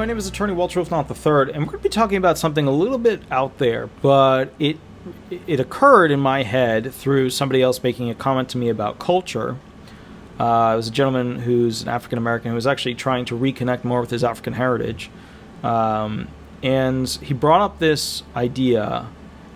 my name is Attorney Walter Wolfnauth III, and we're going to be talking about something a little bit out there, but it occurred in my head through somebody else making a comment to me about culture. It was a gentleman who's an African American who was actually trying to reconnect more with his African heritage, and he brought up this idea,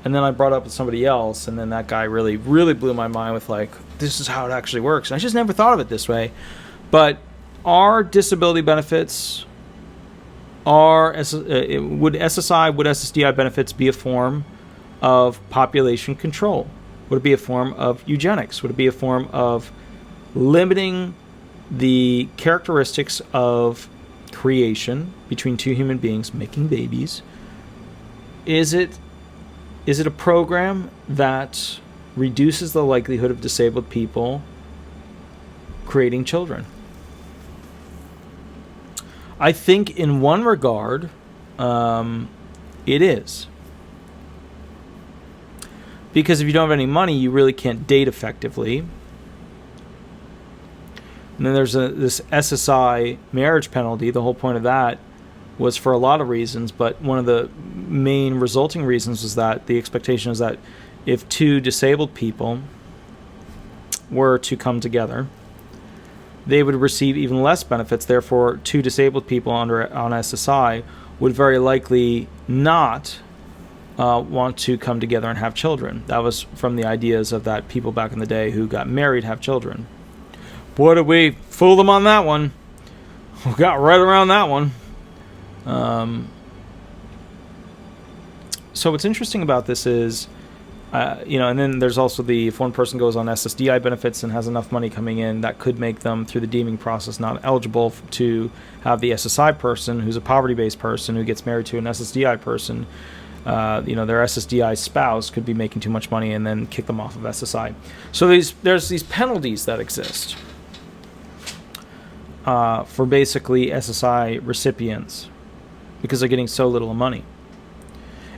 and then I brought it up with somebody else, and then that guy really blew my mind with, like, this is how it actually works. And I just never thought of it this way. But are disability benefits, would SSI, would SSDI benefits be a form of population control? Would it be a form of eugenics? Would it be a form of limiting the characteristics of creation between two human beings making babies? Is it a program that reduces the likelihood of disabled people creating children? I think in one regard, it is. Because if you don't have any money, you really can't date effectively. And then there's this SSI marriage penalty. The whole point of that was for a lot of reasons, but one of the main resulting reasons was that the expectation is that if two disabled people were to come together, they would receive even less benefits. Therefore, two disabled people on SSI would very likely not want to come together and have children. That was from the ideas of that people back in the day who got married have children. Boy, did we fool them on that one. We got right around that one. So what's interesting about this is, and then there's also if one person goes on SSDI benefits and has enough money coming in, that could make them, through the deeming process, not eligible to have the SSI person, who's a poverty-based person who gets married to an SSDI person. Their SSDI spouse could be making too much money and then kick them off of SSI. So there's these penalties that exist for basically SSI recipients because they're getting so little money.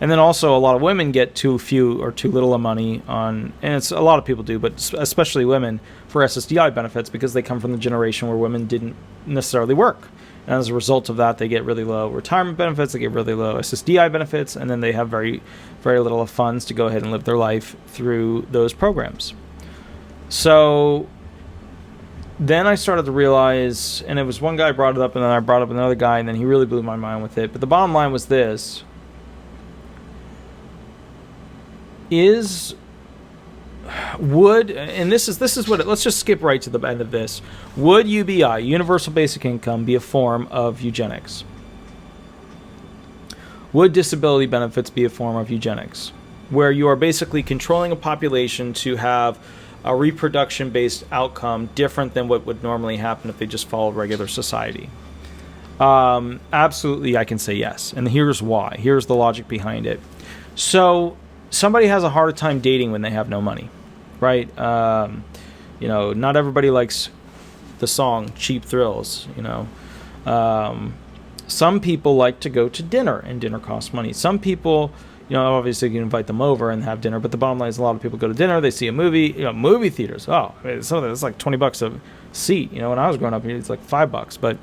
And then also a lot of women get too few or too little of money and it's a lot of people do, but especially women, for SSDI benefits because they come from the generation where women didn't necessarily work. And as a result of that, they get really low retirement benefits, they get really low SSDI benefits, and then they have very, very little of funds to go ahead and live their life through those programs. So then I started to realize, and it was one guy brought it up, and then I brought up another guy, and then he really blew my mind with it. But the bottom line was this. This is what let's just skip right to the end of this. Would UBI, Universal Basic Income, be a form of eugenics? Would disability benefits be a form of eugenics, where you are basically controlling a population to have a reproduction-based outcome different than what would normally happen if they just followed regular society? Absolutely, I can say yes, and here's why. Here's the logic behind it. So somebody has a harder time dating when they have no money, right? Not everybody likes the song Cheap Thrills, Some people like to go to dinner, and dinner costs money. Some people, obviously you can invite them over and have dinner, but the bottom line is a lot of people go to dinner, they see a movie, movie theaters. Oh, it's like $20 a seat. When I was growing up, it's like $5, but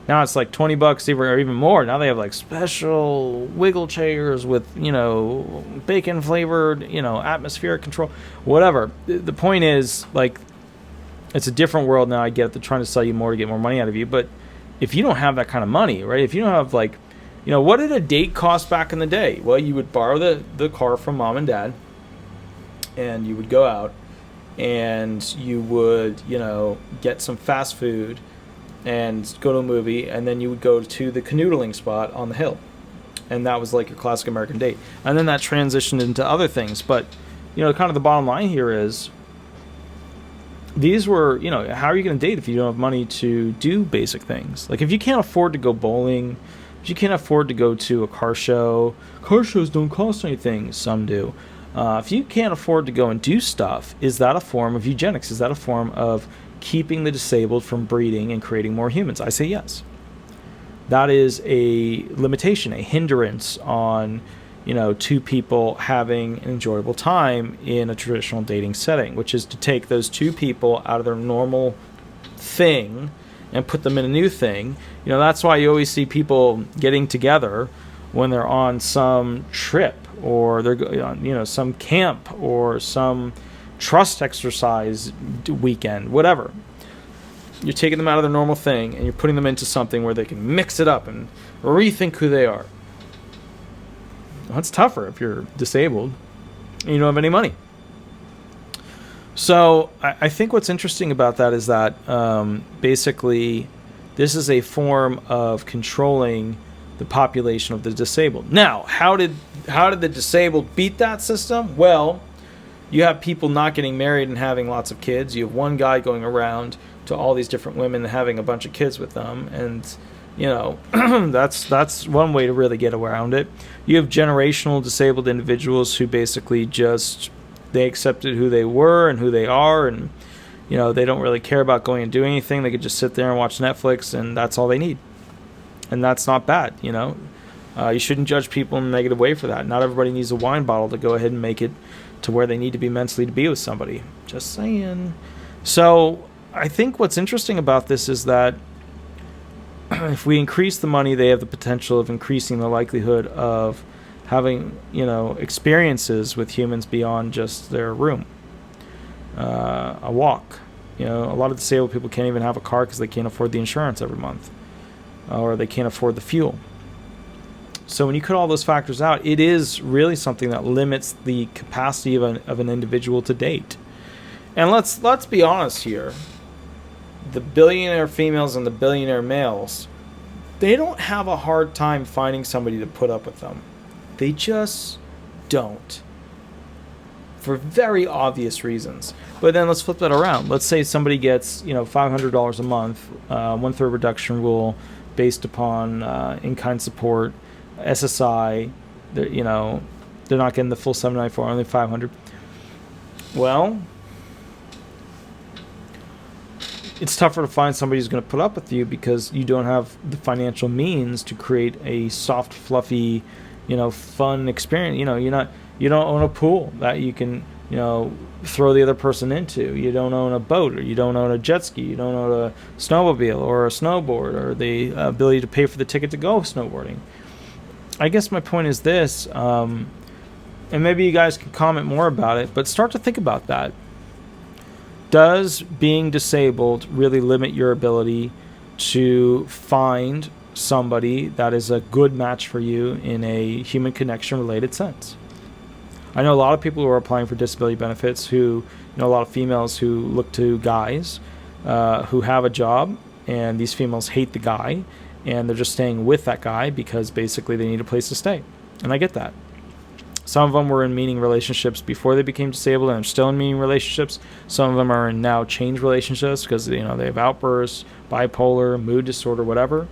now it's like $20 or even more. Now they have like special wiggle chairs with, bacon flavored, atmospheric control, whatever. The point is, like, it's a different world now. I get it. They're trying to sell you more to get more money out of you. But if you don't have that kind of money, right? If you don't have what did a date cost back in the day? Well, you would borrow the car from mom and dad, and you would go out and you would, get some fast food and go to a movie, and then you would go to the canoodling spot on the hill. And that was like your classic American date. And then that transitioned into other things. But, kind of the bottom line here is, these were, how are you going to date if you don't have money to do basic things? Like, if you can't afford to go bowling, if you can't afford to go to a car shows don't cost anything. Some do. If you can't afford to go and do stuff, is that a form of eugenics? Is that a form of keeping the disabled from breeding and creating more humans? I say yes. That is a limitation, a hindrance on, two people having an enjoyable time in a traditional dating setting, which is to take those two people out of their normal thing and put them in a new thing. That's why you always see people getting together when they're on some trip, or they're on some camp, or some trust exercise weekend, whatever. You're taking them out of their normal thing and you're putting them into something where they can mix it up and rethink who they are. Well, it's tougher if you're disabled and you don't have any money. So I think what's interesting about that is that basically this is a form of controlling the population of the disabled. Now, how did the disabled beat that system? Well, you have people not getting married and having lots of kids. You have one guy going around to all these different women and having a bunch of kids with them, and that's one way to really get around it. You have generational disabled individuals who basically just they accepted who they were and who they are, and they don't really care about going and doing anything. They could just sit there and watch Netflix, and that's all they need, and that's not bad. You shouldn't judge people in a negative way for that. Not everybody needs a wine bottle to go ahead and make it to where they need to be mentally to be with somebody. Just saying. So I think what's interesting about this is that if we increase the money, they have the potential of increasing the likelihood of having, experiences with humans beyond just their room. A walk. A lot of disabled people can't even have a car because they can't afford the insurance every month, or they can't afford the fuel. So when you cut all those factors out, it is really something that limits the capacity of an individual to date. And let's be honest here. The billionaire females and the billionaire males, they don't have a hard time finding somebody to put up with them. They just don't. For very obvious reasons. But then let's flip that around. Let's say somebody gets, $500 a month, 1/3 reduction rule based upon in-kind support, SSI, they're not getting the full $794, only $500. Well, it's tougher to find somebody who's going to put up with you because you don't have the financial means to create a soft, fluffy, fun experience. You don't own a pool that you can, throw the other person into. You don't own a boat, or you don't own a jet ski. You don't own a snowmobile or a snowboard, or the ability to pay for the ticket to go snowboarding. I guess my point is this, and maybe you guys can comment more about it, but start to think about that. Does being disabled really limit your ability to find somebody that is a good match for you in a human connection related sense? I know a lot of people who are applying for disability benefits who, a lot of females who look to guys who have a job, and these females hate the guy, and they're just staying with that guy because basically they need a place to stay. And I get that. Some of them were in meaning relationships before they became disabled and are still in meaning relationships. Some of them are in now change relationships because they have outbursts, bipolar, mood disorder, whatever.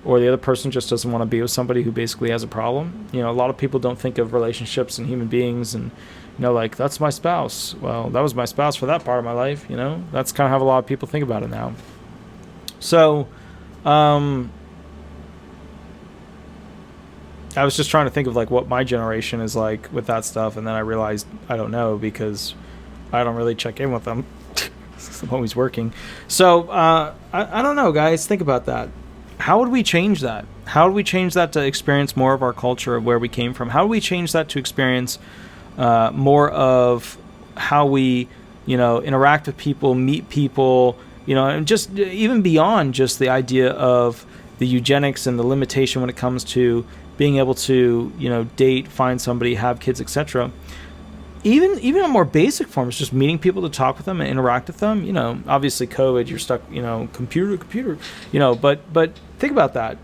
Or the other person just doesn't want to be with somebody who basically has a problem. A lot of people don't think of relationships and human beings and, like, that's my spouse. Well, that was my spouse for that part of my life, That's kind of how a lot of people think about it now. So, I was just trying to think of what my generation is like with that stuff, and then I realized I don't know because I don't really check in with them. I'm always working. So I don't know, guys. Think about that. How would we change that? How would we change that to experience more of our culture of where we came from? How would we change that to experience more of how we, interact with people, meet people, and just even beyond just the idea of the eugenics and the limitation when it comes to being able to, date, find somebody, have kids, etc. Even a more basic form is just meeting people to talk with them and interact with them. Obviously COVID, you're stuck, computer, but think about that.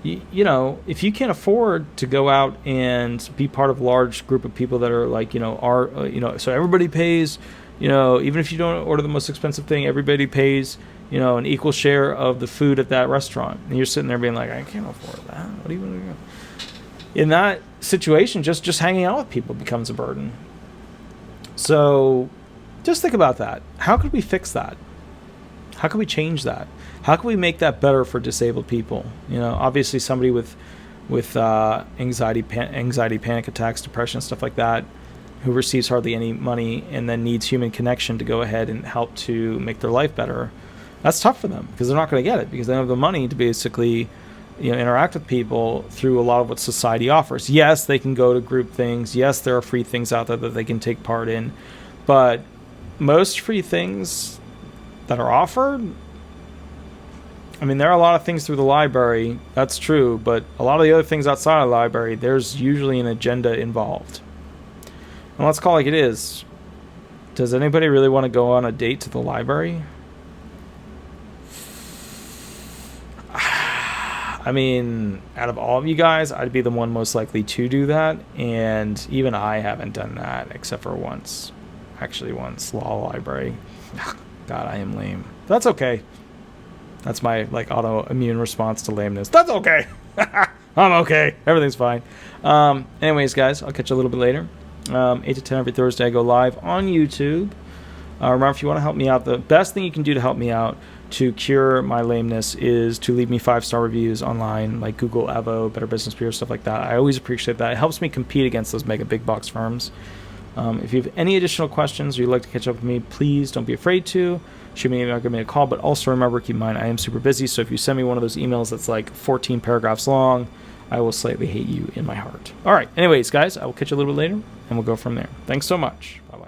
If you can't afford to go out and be part of a large group of people that are so everybody pays, even if you don't order the most expensive thing, everybody pays, an equal share of the food at that restaurant. And you're sitting there being like, I can't afford that. What do you want to do? In that situation, just hanging out with people becomes a burden. So just think about that. How could we fix that? How can we change that? How can we make that better for disabled people? Obviously somebody with anxiety, panic attacks, depression, stuff like that, who receives hardly any money and then needs human connection to go ahead and help to make their life better. That's tough for them because they're not going to get it because they don't have the money to basically, interact with people through a lot of what society offers. Yes, they can go to group things. Yes, there are free things out there that they can take part in, but most free things that are offered, I mean, there are a lot of things through the library, that's true, but a lot of the other things outside of the library, there's usually an agenda involved. And let's call it like it is. Does anybody really want to go on a date to the library? I mean, out of all of you guys, I'd be the one most likely to do that, and even I haven't done that except for once. Actually, once. Law library. God, I am lame. That's okay. That's my autoimmune response to lameness. That's okay. I'm okay. Everything's fine. Anyways, guys, I'll catch you a little bit later. 8 to 10 every Thursday, I go live on YouTube. Remember, if you want to help me out, the best thing you can do to help me out to cure my lameness is to leave me 5-star reviews online, like Google, Evo, Better Business Bureau, stuff like that. I always appreciate that. It helps me compete against those mega big box firms. If you have any additional questions or you'd like to catch up with me, please don't be afraid to. Shoot me an email, give me a call, but also remember, keep in mind, I am super busy, so if you send me one of those emails that's like 14 paragraphs long, I will slightly hate you in my heart. All right, anyways, guys, I will catch you a little bit later, and we'll go from there. Thanks so much. Bye.